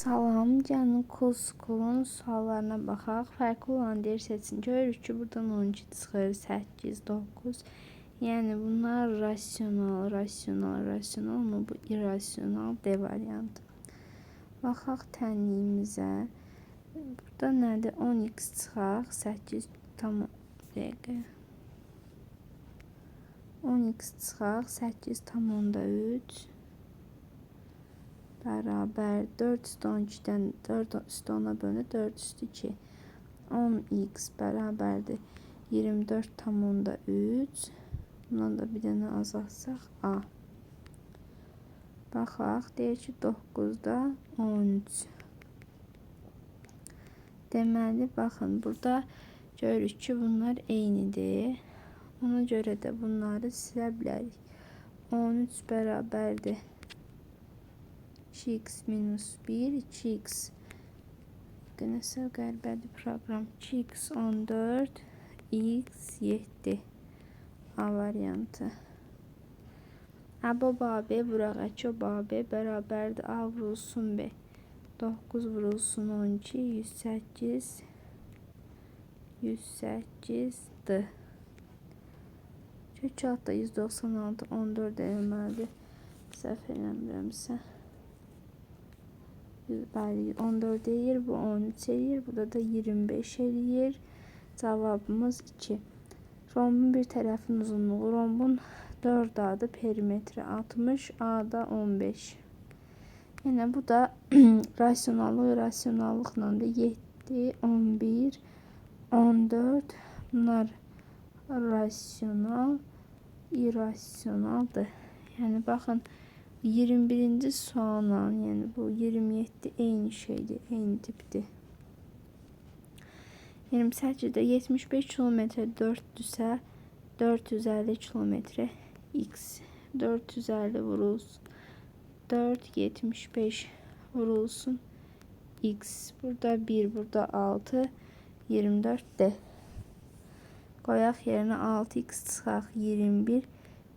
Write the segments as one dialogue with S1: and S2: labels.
S1: Salam, gəlin Kozkolun suallarına baxaq. Fərqli olan deri seçin. Görürük ki, buradan 12 çıxır, 8, 9. Yəni bunlar rasional mı? Bu irrasional D variantı. Baxaq tənliyimizə. Burada nədir? 10x çıxaq, 8 tam dəqiqə. 10x çıxaq, 8 tam onda 3. Bərabər 4 üstü 12-dən 4 üstü 10-a bölünür, 4 üstü 2. 10x bərabərdir 24 tam onda 3. Bundan da bir dənə azaltsaq A. Baxaq, deyir ki 9-da 13. Deməli, baxın, burada görürük ki, bunlar eynidir. Ona görə də bunları silə bilərik. 13 bərabərdir 2x minus 1, 2x. Nəsə qəribədir proqram. 2x 14, x 7. A variantı. Əbo B vuraq B bərabərdir A vurulsun B. 9 vurulsun 12, 108. 108'dir. Kök altda 196, 14 eləməlidir. Səhv eləmirəmsə. 14 eləyir, bu 13 eləyir, burada da 25 eləyir. Cavabımız 2. Rombun bir tərəfin uzunluğu, rombun 4 adı perimetri 60, A'da 15. Yəni bu da rasionallıqla da 7, 11, 14. Bunlar rasional, irrasionaldır. Yəni baxın 21-ci sualla, yəni bu 27 eyni şeydir, eyni tipdir. 28-də 75 kilometre 4-düsə 450 kilometre x. 450 vurulsun 4, 75 vurulsun x. Burada 1, burada 6, 24 D. Qoyaq yerinə 6x çıxaq 21,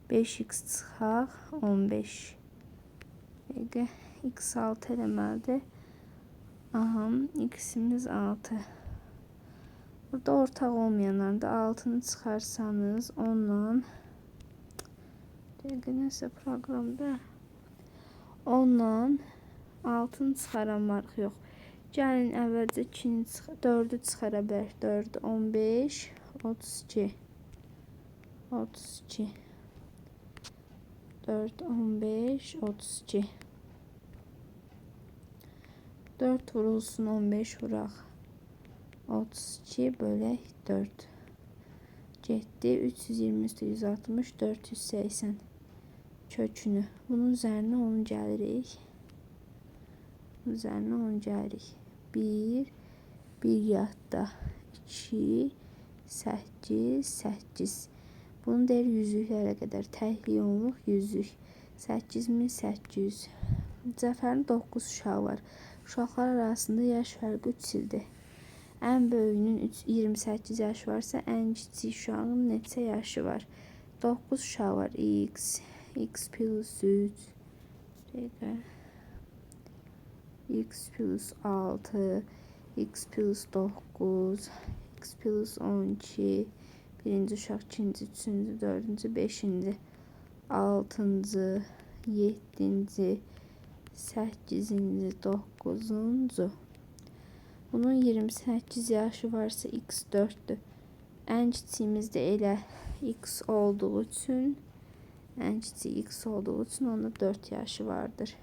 S1: 5x çıxaq 15. Dəqiqə x 6 eləməlidir. Aha, x'imiz 6. Burada ortaq olmayanlarda 6'nı çıxarsanız 10'la dəqiqə nəsə proqramda 10'la 6'nı çıxaramarıq yox. Gəlin əvvəlcə 4'ü çıxara bilərik. 4, 15, 32. 32. 4, 15, 32. 4 vurulsun 15 vuraq. 32 bölək 4. Getdi 320 üstə 160, 480 kökünü. Bunun üzərinə 10 gəlirik. Bunun üzərinə 10 gəlirik. 1, 1 yadda. 2, 8, 8. Bunu deyir yüzlüklərə qədər. Təklik onluq yüzlük. 8800. Cəfərin 9 uşağı var. Uşaqlar arasında yaş fərqi 3 ildir. Ən böyüyünün 28 yaşı varsa, ən kiçik uşağın neçə yaşı var? 9 uşağı var. X plus 3. X plus 6. X plus 9. X plus 12. Birinci uşaq, ikinci, üçüncü, dördüncü, beşinci, altıncı, yeddinci, səkkizinci, doqquzuncu. Bunun 28 yaşı varsa x 4'dür. Ən kiçiyimiz də elə x olduğu üçün, ən kiçik x olduğu üçün onda 4 yaşı vardır.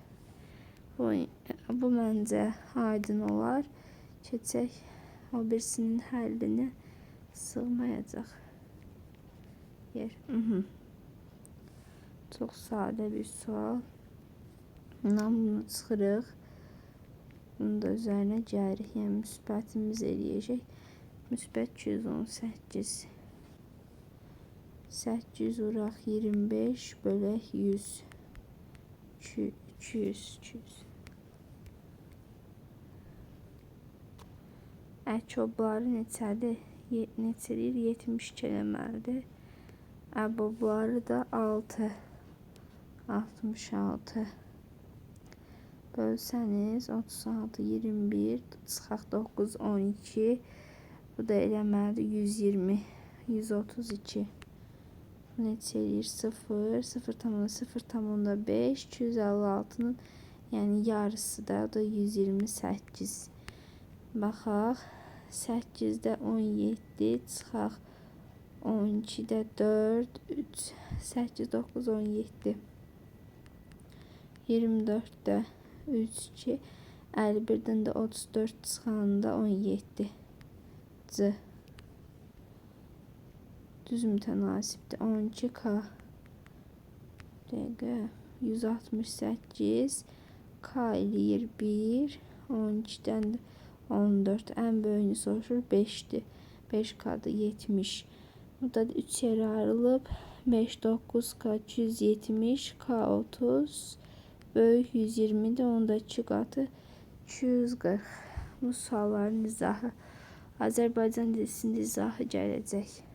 S1: Bu məncə aydın olar. Keçək o birisinin həllinə, sığmayacaq yer. Çox sadə bir sual. Bundan bunu çıxırıq. Bunu da üzərinə gəlirik. Yəni müsbətimiz eləyəcək. Müsbət 218. 800 vuraq 25 bölək 100. 200. Əkobları neçədir? Neçədir? 72 eləməlidir. Əbobları da 6. 66. Bölsəniz 36, 21, çıxaq 9, 12. Bu da eləməlidir 120, 132. Bu neçə eləyir? 0, 0,0,5, 256-nın yəni yarısı da, o da 128. Baxaq, 8-də 17, çıxaq 12-də 4, 3, 8, 9, 17. 24-də 3, 2, 51-dən də 34 çıxanda 17. C. Düz mütənasibdir. 12K. Dəqiqə. 168. K eləyir 1. 12-dən də 14. Ən böyüyünü soruşur. 5'dir. 5K'da 70. Burada da 3 yerə ayrılıb. 5, 9K 270. K 30. Böyük 120'dir. Onda 2 qatı 240. Bu sualların izahı Azərbaycan dilinin izahı gələcək.